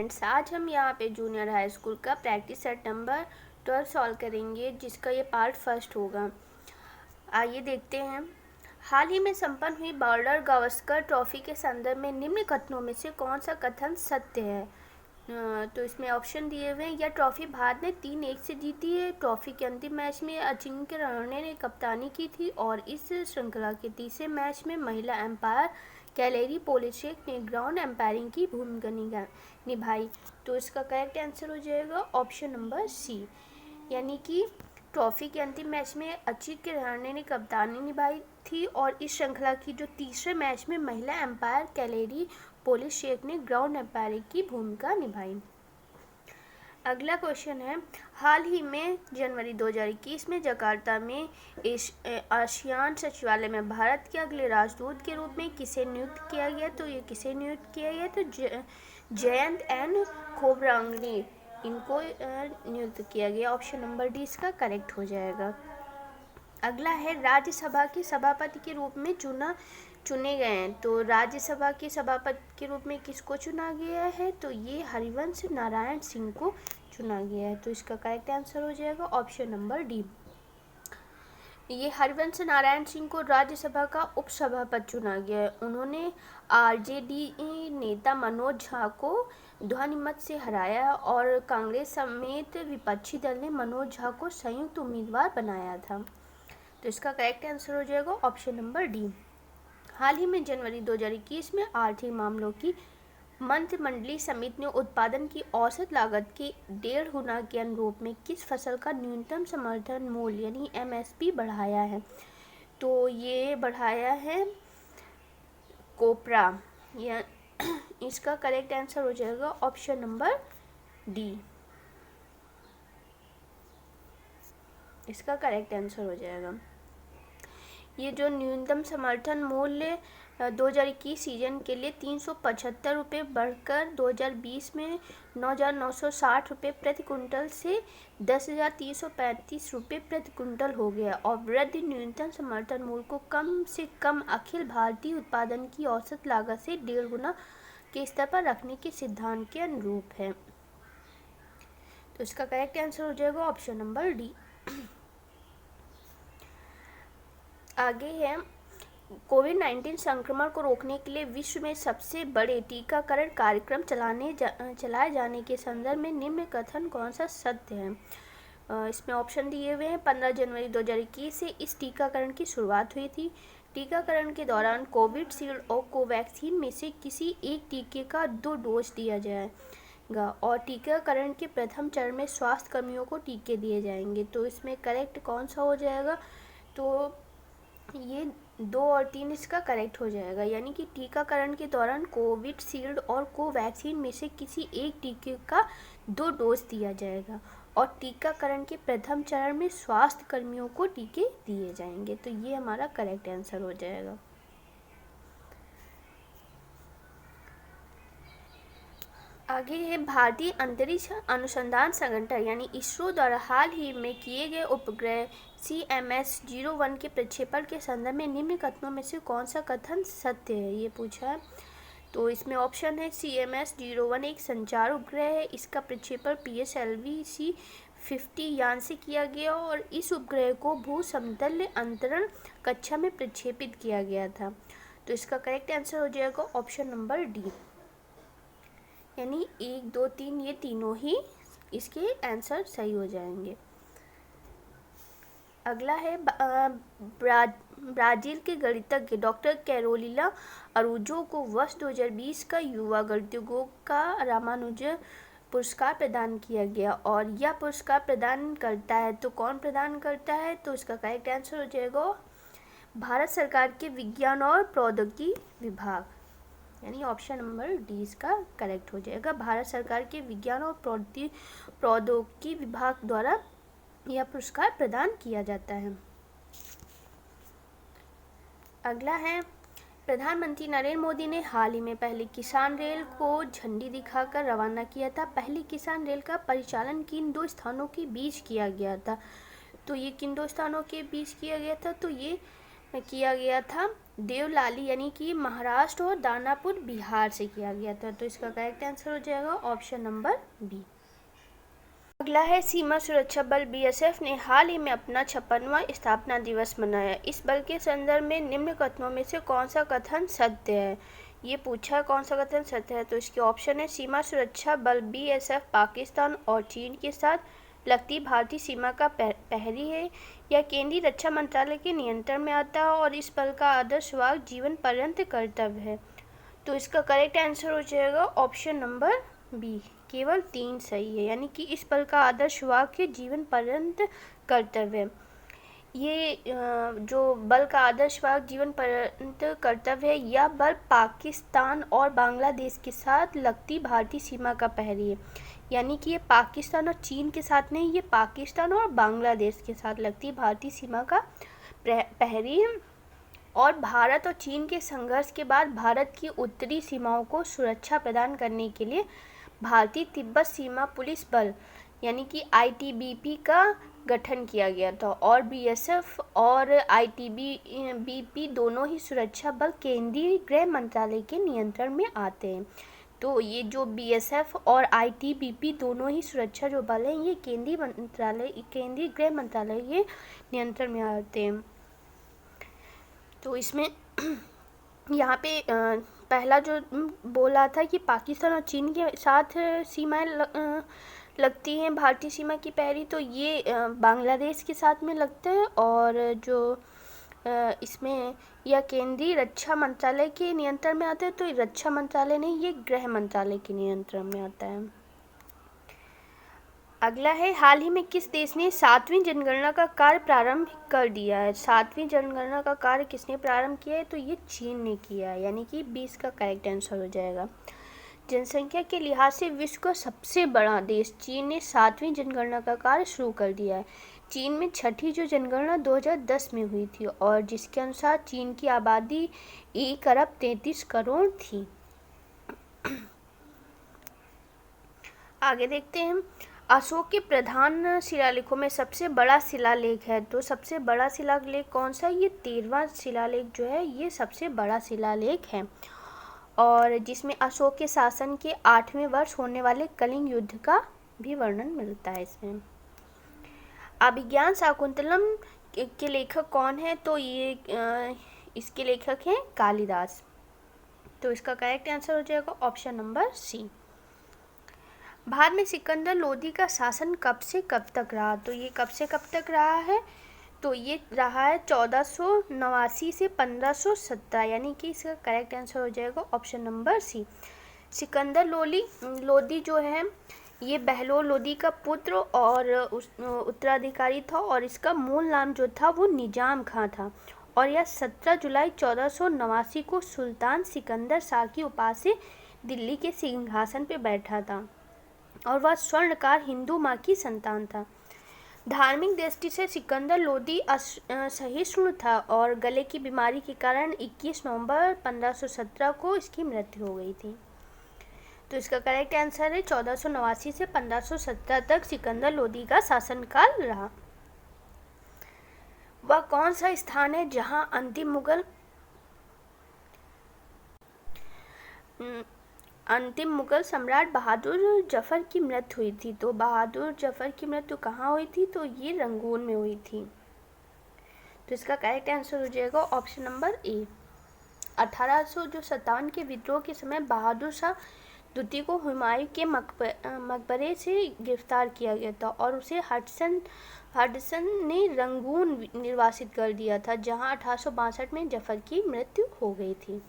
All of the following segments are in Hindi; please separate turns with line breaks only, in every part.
स्टूडेंट्स, आज हम यहाँ पे जूनियर हाई स्कूल का प्रैक्टिस सेट नंबर 12 सॉल्व करेंगे, जिसका ये पार्ट फर्स्ट होगा। आइए देखते हैं। हाल ही में संपन्न हुई बॉर्डर गावस्कर ट्रॉफी के संदर्भ में निम्न कथनों में से कौन सा कथन सत्य है? तो इसमें ऑप्शन दिए हुए हैं। यह ट्रॉफी भारत ने 3-1 से जीती है। ट्रॉफी के अंतिम मैच में अजिंक्य रहाणे ने कप्तानी की थी और इस श्रृंखला के तीसरे मैच में महिला एम्पायर कैलेरी पोलिशेक ने ग्राउंड एम्पायरिंग की भूमिका निभाई। तो इसका करेक्ट आंसर हो जाएगा ऑप्शन नंबर सी, यानी कि ट्रॉफी के अंतिम मैच में अजिंक्य रहाणे ने कप्तानी निभाई थी और इस श्रृंखला की जो तीसरे मैच में महिला एम्पायर कैलेरी पोलिशेक ने ग्राउंड एम्पायरिंग की भूमिका निभाई। अगला क्वेश्चन है, हाल ही में जनवरी 2021 में जकार्ता में आसियान सचिवालय में भारत के अगले राजदूत के रूप में किसे नियुक्त किया गया? तो ये किसे नियुक्त किया गया? तो जयंत एन खोब्रागनी इनको नियुक्त किया गया। ऑप्शन नंबर डी इसका करेक्ट हो जाएगा। अगला है, राज्यसभा के सभापति के रूप में चुने गए हैं। तो राज्यसभा के सभापति के रूप में किसको चुना गया है? तो ये हरिवंश नारायण सिंह को चुना गया है। तो इसका करेक्ट आंसर हो जाएगा ऑप्शन नंबर डी। ये हरिवंश नारायण सिंह को राज्यसभा का उपसभापति चुना गया है। उन्होंने आरजेडी नेता मनोज झा को ध्वनिमत से हराया और कांग्रेस समेत विपक्षी दल ने मनोज झा को संयुक्त उम्मीदवार बनाया था। तो इसका करेक्ट आंसर हो जाएगा ऑप्शन नंबर डी। हाल ही में जनवरी 2021 में आर्थिक मामलों की मंत्रिमंडलीय समिति ने उत्पादन की औसत लागत के 1.5 गुना के अनुरूप में किस फसल का न्यूनतम समर्थन मूल्य यानी एमएसपी बढ़ाया है? तो ये बढ़ाया है कोपरा। या इसका करेक्ट आंसर हो जाएगा ऑप्शन नंबर डी। इसका करेक्ट आंसर हो जाएगा। ये जो न्यूनतम समर्थन मूल्य 2021 सीजन के लिए 375 रुपये बढ़कर 2020 में 9,960 रुपये प्रति कुंटल से 10,335 रुपये प्रति कुंटल हो गया और वृद्धि न्यूनतम समर्थन मूल्य को कम से कम अखिल भारतीय उत्पादन की औसत लागत से 1.5 गुना के स्तर पर रखने के सिद्धांत के अनुरूप है। तो इसका करेक्ट आंसर हो जाएगा ऑप्शन नंबर डी। आगे है, कोविड-19 संक्रमण को रोकने के लिए विश्व में सबसे बड़े टीकाकरण कार्यक्रम चलाए जाने के संदर्भ में निम्न कथन कौन सा सत्य है? इसमें ऑप्शन दिए हुए हैं। 15 जनवरी 2021 से इस टीकाकरण की शुरुआत हुई थी। टीकाकरण के दौरान कोविशील्ड और कोवैक्सीन में से किसी एक टीके का 2 डोज दिया जाएगा और टीकाकरण के प्रथम चरण में स्वास्थ्य कर्मियों को टीके दिए जाएंगे। तो इसमें करेक्ट कौन सा हो जाएगा? तो ये 2 और 3 इसका करेक्ट हो जाएगा, यानी कि टीकाकरण के दौरान कोविशील्ड और कोवैक्सीन में से किसी एक टीके का 2 डोज दिया जाएगा और टीकाकरण के प्रथम चरण में स्वास्थ्य कर्मियों को टीके दिए जाएंगे। तो ये हमारा करेक्ट आंसर हो जाएगा। आगे है, भारतीय अंतरिक्ष अनुसंधान संगठन यानी इसरो द्वारा हाल ही में किए गए उपग्रह CMS-01 के प्रक्षेपण के संदर्भ में निम्न कथनों में से कौन सा कथन सत्य है? ये पूछा है। तो इसमें ऑप्शन है, CMS-01 एक संचार उपग्रह है। इसका प्रक्षेपण PSLV-C50 यान से किया गया और इस उपग्रह को भू समतल अंतरण कक्षा में प्रक्षेपित किया गया था। तो इसका करेक्ट आंसर हो जाएगा ऑप्शन नंबर डी, यानी 1, 2, 3 ये तीनों ही इसके आंसर सही हो जाएंगे। अगला है, ब्राजील के गणितज्ञ डॉक्टर कैरोलिना अरूजो को वर्ष 2020 का युवा गणितज्ञों का रामानुजन पुरस्कार प्रदान किया गया और यह पुरस्कार प्रदान करता है। तो कौन प्रदान करता है? तो इसका करेक्ट आंसर हो जाएगा भारत सरकार के विज्ञान और प्रौद्योगिकी विभाग, यानी ऑप्शन नंबर डी इसका करेक्ट हो जाएगा। भारत सरकार के विज्ञान और प्रौद्योगिकी विभाग द्वारा यह पुरस्कार प्रदान किया जाता है। अगला है, प्रधानमंत्री नरेंद्र मोदी ने हाल ही में पहली किसान रेल को झंडी दिखाकर रवाना किया था। पहली किसान रेल का परिचालन किन 2 स्थानों के बीच किया गया था? तो ये किन 2 स्थानों के बीच किया गया था? तो ये किया गया था देवलाली यानी कि महाराष्ट्र और दानापुर बिहार से किया गया था। तो इसका करेक्ट आंसर हो जाएगा ऑप्शन नंबर बी। अगला है सीमा सुरक्षा बल बीएसएफ ने हाल ही में अपना 56वां स्थापना दिवस मनाया। इस बल के संदर्भ में निम्न कथनों में से कौन सा कथन सत्य है? ये पूछा है कौन सा कथन सत्य है। तो इसके ऑप्शन है सीमा सुरक्षा बल बीएसएफ पाकिस्तान और चीन के साथ लगती भारतीय सीमा का प्रहरी है, या केंद्रीय रक्षा मंत्रालय के नियंत्रण में आता है और इस बल का आदर्श वाहक जीवन पर्यंत कर्तव्य है। तो इसका करेक्ट आंसर हो जाएगा ऑप्शन नंबर बी। केवल 3 सही है, यानी कि इस बल का आदर्श वाक्य जीवन पर्यंत कर्तव्य। ये जो बल का आदर्श वाक्य जीवन पर्यंत कर्तव्य है, यह बल पाकिस्तान और बांग्लादेश के साथ लगती भारतीय सीमा का प्रहरी है। यानी कि ये पाकिस्तान और चीन के साथ नहीं, ये पाकिस्तान और बांग्लादेश के साथ लगती भारतीय सीमा का प्रहरी है। और भारत और चीन के संघर्ष के बाद भारत की उत्तरी सीमाओं को सुरक्षा प्रदान करने के लिए भारतीय तिब्बत सीमा पुलिस बल यानी कि आईटीबीपी का गठन किया गया था। और बीएसएफ और आईटीबीपी दोनों ही सुरक्षा बल केंद्रीय गृह मंत्रालय के नियंत्रण में आते हैं। तो ये जो बीएसएफ और आईटीबीपी दोनों ही सुरक्षा जो बल हैं, ये केंद्रीय गृह मंत्रालय के नियंत्रण में आते हैं। तो इसमें यहाँ पे पहला जो बोला था कि पाकिस्तान और चीन के साथ सीमाएं लगती हैं भारतीय सीमा की प्रहरी, तो ये बांग्लादेश के साथ में लगते हैं। और जो इसमें यह केंद्रीय रक्षा मंत्रालय के नियंत्रण में आते हैं, तो रक्षा मंत्रालय नहीं, ये गृह मंत्रालय के नियंत्रण में आता है। अगला है हाल ही में किस देश ने 7वीं जनगणना का कार्य प्रारंभ कर दिया है? 7वीं जनगणना का कार्य किसने प्रारंभ किया है? तो ये चीन ने किया है, यानी कि 20 का करेक्ट आंसर हो जाएगा। जनसंख्या के लिहाज से विश्व का सबसे बड़ा देश चीन ने 7वीं जनगणना का कार्य शुरू कर दिया है। चीन में छठी जो जनगणना 2010 में हुई थी, और जिसके अनुसार चीन की आबादी 1 अरब 33 करोड़ थी। आगे देखते हैं, अशोक के प्रधान शिलालेखों में सबसे बड़ा शिलालेख है। तो सबसे बड़ा शिलालेख कौन सा? ये 13वां शिलालेख जो है, ये सबसे बड़ा शिलालेख है, और जिसमें अशोक के शासन के 8वें वर्ष होने वाले कलिंग युद्ध का भी वर्णन मिलता है इसमें। अभिज्ञान शाकुंतलम के लेखक कौन है? तो ये इसके लेखक हैं कालिदास। तो इसका करेक्ट आंसर हो जाएगा ऑप्शन नंबर सी। भारत में सिकंदर लोदी का शासन कब से कब तक रहा? तो ये कब से कब तक रहा है? तो ये रहा है 1489 से 1517, यानी कि इसका करेक्ट आंसर हो जाएगा option number C. Sikandar Lodi जो है, ये बहलोल लोदी का पुत्र और उत्तराधिकारी था, और इसका मूल नाम जो था वो निजाम खां था, और यह 17 जुलाई 1489 को सुल्तान सिकंदर शाह की उपाधि से दिल्ली के सिंहासन पर बैठा था, और वह स्वर्णकार हिंदू माँ की संतान था। धार्मिक दृष्टि से सिकंदर लोदी असहिष्णु था, और गले की बीमारी के कारण 21 नवंबर 1517 को इसकी मृत्यु हो गई थी। तो इसका करेक्ट आंसर है 1489 से 1517 तक सिकंदर लोदी का शासनकाल रहा। वह कौन सा स्थान है जहां अंतिम मुगल सम्राट बहादुर जफर की मृत्यु हुई थी? तो बहादुर जफर की मृत्यु कहाँ हुई थी? तो ये रंगून में हुई थी। तो इसका करेक्ट आंसर हो जाएगा ऑप्शन नंबर ए। 1857 के विद्रोह के समय बहादुर शाह द्वितीय को हुमायूं के मकबरे से गिरफ्तार किया गया था, और उसे हडसन ने रंगून निर्वासित कर दिया था, जहां 1862 में जफर की मृत्यु हो गई थी।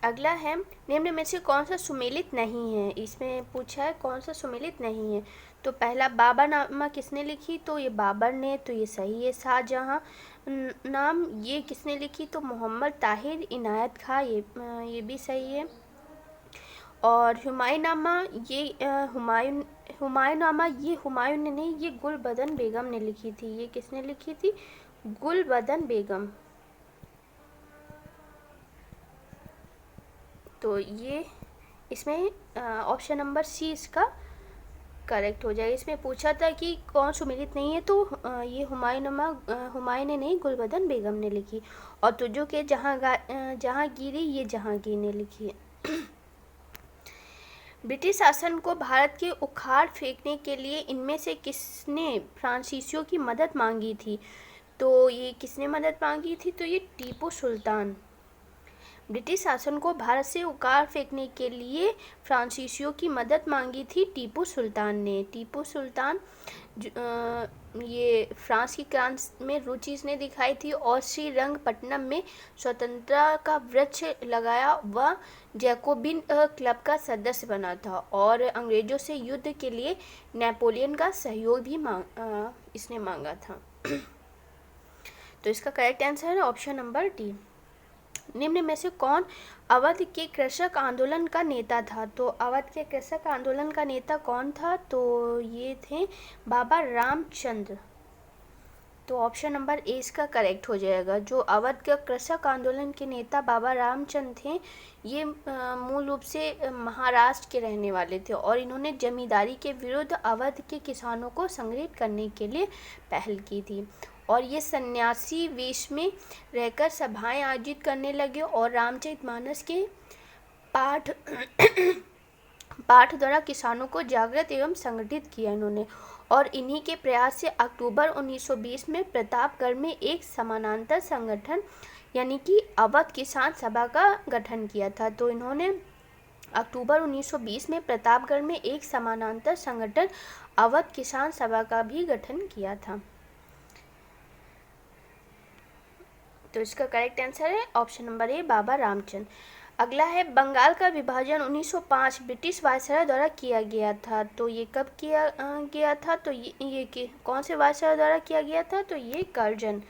अगला है, निम्न में से कौन सा सुमेलित नहीं है? इसमें पूछा है कौन सा सुमेलित नहीं है। तो पहला बाबरनामा किसने लिखी? तो ये बाबर ने, तो ये सही है। शाहजहां नाम ये किसने लिखी? तो मोहम्मद ताहिर इनायत खां, ये भी सही है। और हुमायूंनामा ये हुमायूंनामा ये हुमायूं ने नहीं, ये गुलबदन बेगम ने लिखी थी। ये किसने लिखी थी? गुलबदन बेगम। तो ये इसमें ऑप्शन नंबर सी इसका करेक्ट हो जाएगा। इसमें पूछा था कि कौन सुमेलित नहीं है, तो ये हुमायूं ने नहीं, गुलबदन बेगम ने लिखी। और तुझो के जहांगीरी ये जहांगीर ने लिखी है। ब्रिटिश शासन को भारत के उखाड़ फेंकने के लिए इनमें से किसने फ्रांसीसियों की मदद मांगी थी? तो ये किसने मदद मांगी थी? तो ये टीपू सुल्तान। ब्रिटिश शासन को भारत से उखाड़ फेंकने के लिए फ्रांसीसियों की मदद मांगी थी टीपू सुल्तान ने। टीपू सुल्तान ये फ्रांस की क्रांति में रुचि इसने दिखाई थी और श्रीरंगपट्टनम में स्वतंत्रता का वृक्ष लगाया। वह जैकोबिन क्लब का सदस्य बना था और अंग्रेजों से युद्ध के लिए नेपोलियन का सहयोग भी इसने मांगा था। तो इसका करेक्ट आंसर है ऑप्शन नंबर डी। निम्न में से कौन अवध के कृषक आंदोलन का नेता था? तो अवध के कृषक आंदोलन का नेता कौन था? तो ये थे बाबा रामचंद्र। तो ऑप्शन नंबर ए इसका करेक्ट हो जाएगा। जो अवध के कृषक आंदोलन के नेता बाबा रामचंद्र थे, ये मूल रूप से महाराष्ट्र के रहने वाले थे और इन्होंने जमींदारी के विरुद्ध अवध के किसानों को संगठित करने के लिए पहल की थी। और ये सन्यासी वेश में रहकर सभाएं आयोजित करने लगे और रामचरितमानस के पाठ द्वारा किसानों को जागृत एवं संगठित किया इन्होंने। और इन्हीं के प्रयास से अक्टूबर 1920 में प्रतापगढ़ में एक समानांतर संगठन यानी कि अवध किसान सभा का गठन किया था। तो इन्होंने अक्टूबर 1920 में प्रतापगढ़ में एक समानांतर संगठन अवध किसान सभा का भी गठन किया था। तो इसका करेक्ट आंसर है ऑप्शन नंबर ए बाबा रामचंद्र। अगला है बंगाल का विभाजन 1905 ब्रिटिश वायसराय द्वारा किया गया था। तो ये कब किया गया था? तो ये कौन से वायसराय द्वारा किया गया था? तो ये कर्जन,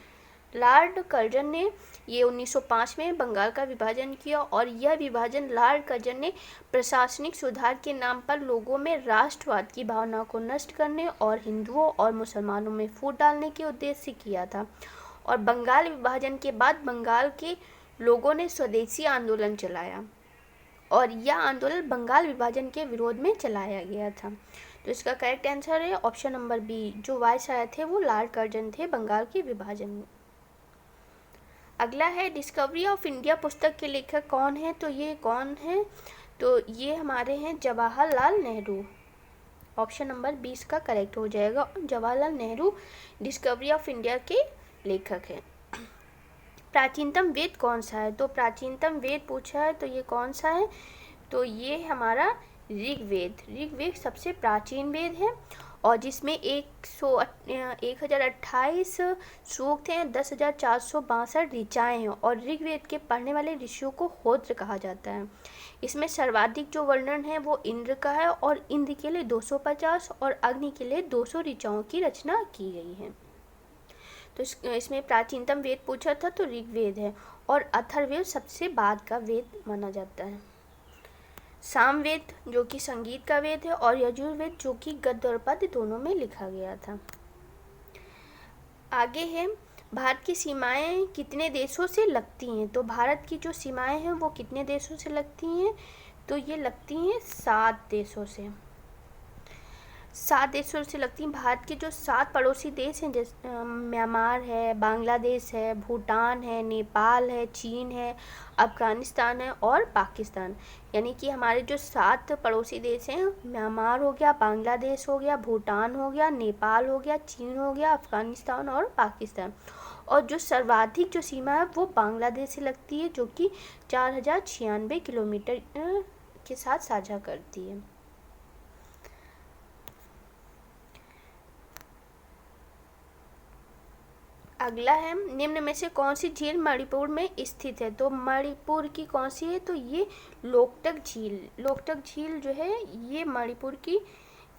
लॉर्ड कर्जन ने ये 1905 में बंगाल का विभाजन किया। और यह विभाजन लॉर्ड कर्जन ने प्रशासनिक सुधार के नाम पर लोगों में राष्ट्रवाद की भावना को नष्ट करने और हिंदुओं और मुसलमानों में फूट डालने के उद्देश्य से किया था। और बंगाल विभाजन के बाद बंगाल के लोगों ने स्वदेशी आंदोलन चलाया और यह आंदोलन बंगाल विभाजन के विरोध में चलाया गया था। तो इसका करेक्ट आंसर है ऑप्शन नंबर बी। जो वायसराय थे वो लॉर्ड कर्जन थे बंगाल के विभाजन में। अगला है डिस्कवरी ऑफ इंडिया पुस्तक के लेखक कौन है? तो ये कौन है? तो ये हमारे हैं जवाहरलाल नेहरू। ऑप्शन नंबर 20 का करेक्ट हो जाएगा। Jawaharlal Nehru discovery of India के लेखक है। प्राचीनतम वेद कौन सा है? तो प्राचीनतम वेद पूछा है तो ये कौन सा है? तो ये हमारा ऋग्वेद। ऋग्वेद सबसे प्राचीन वेद है और जिसमें 1028 सूक्त हैं, 10,462 ऋचाएँ हैं और ऋग्वेद के पढ़ने वाले ऋषियों को होत्र कहा जाता है। इसमें सर्वाधिक जो वर्णन है वो इंद्र का है और इंद्र के लिए 250 और अग्नि के लिए 200 ऋचाओं की रचना की गई है। तो इसमें प्राचीनतम वेद पूछा था तो ऋग्वेद है और अथर्ववेद सबसे बाद का वेद माना जाता है। सामवेद जो कि संगीत का वेद है और यजुर्वेद जो कि गद्य और पद्य दोनों में लिखा गया था। आगे है भारत की सीमाएं कितने देशों से लगती हैं? तो भारत की जो सीमाएं हैं वो कितने देशों से लगती हैं? तो ये लगती हैं 7 देशों से। 7 देशों से लगती हैं। भारत के जो 7 पड़ोसी देश हैं जैसे म्यांमार है, बांग्लादेश है, भूटान है, नेपाल है, चीन है, अफगानिस्तान है और पाकिस्तान। यानी कि हमारे जो 7 पड़ोसी देश हैं, म्यांमार हो गया, बांग्लादेश हो गया, भूटान हो गया, नेपाल हो गया, चीन हो गया, अफगानिस्तान और पाकिस्तान। और जो सर्वाधिक जो सीमा है वो बांग्लादेश से लगती है जो कि 4096 किलोमीटर के साथ साझा करती है। अगला है निम्न में से कौन सी झील मणिपुर में स्थित है? तो मणिपुर की कौन सी है? तो ये लोकटक झील। लोकटक झील जो है ये मणिपुर की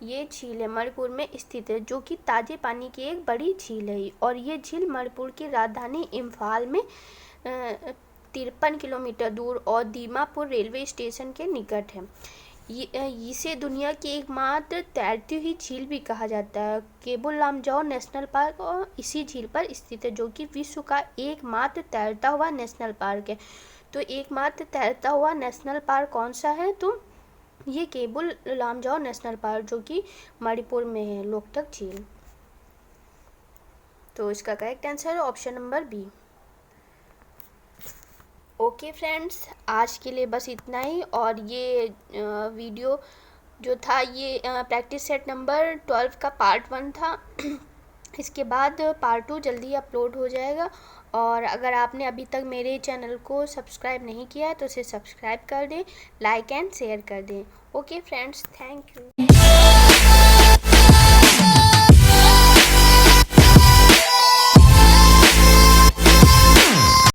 ये झील है, मणिपुर में स्थित है जो कि ताजे पानी की एक बड़ी झील है। और ये झील मणिपुर की राजधानी इम्फाल में 53 किलोमीटर दूर और दीमापुर रेलवे स्टेशन के निकट है। इसे दुनिया की एकमात्र तैरती हुई झील भी कहा जाता है। केबुल लामजाओ नेशनल पार्क और इसी झील पर स्थित है जो कि विश्व का एकमात्र तैरता हुआ नेशनल पार्क है। तो एकमात्र तैरता हुआ नेशनल पार्क कौन सा है? तो ये केबुल लामजाओ नेशनल पार्क जो कि मणिपुर में है, लोकतक झील। तो इसका करेक्ट आंसर है option number B. Okay friends, आज के लिए बस इतना ही। और ये वीडियो जो था ये प्रैक्टिस सेट नंबर 12 का पार्ट 1 था। इसके बाद पार्ट 2 जल्दी अपलोड हो जाएगा। और अगर आपने अभी तक मेरे चैनल को सब्सक्राइब नहीं किया है तो इसे सब्सक्राइब कर दें, लाइक एंड शेयर कर दें। Okay friends, thank you.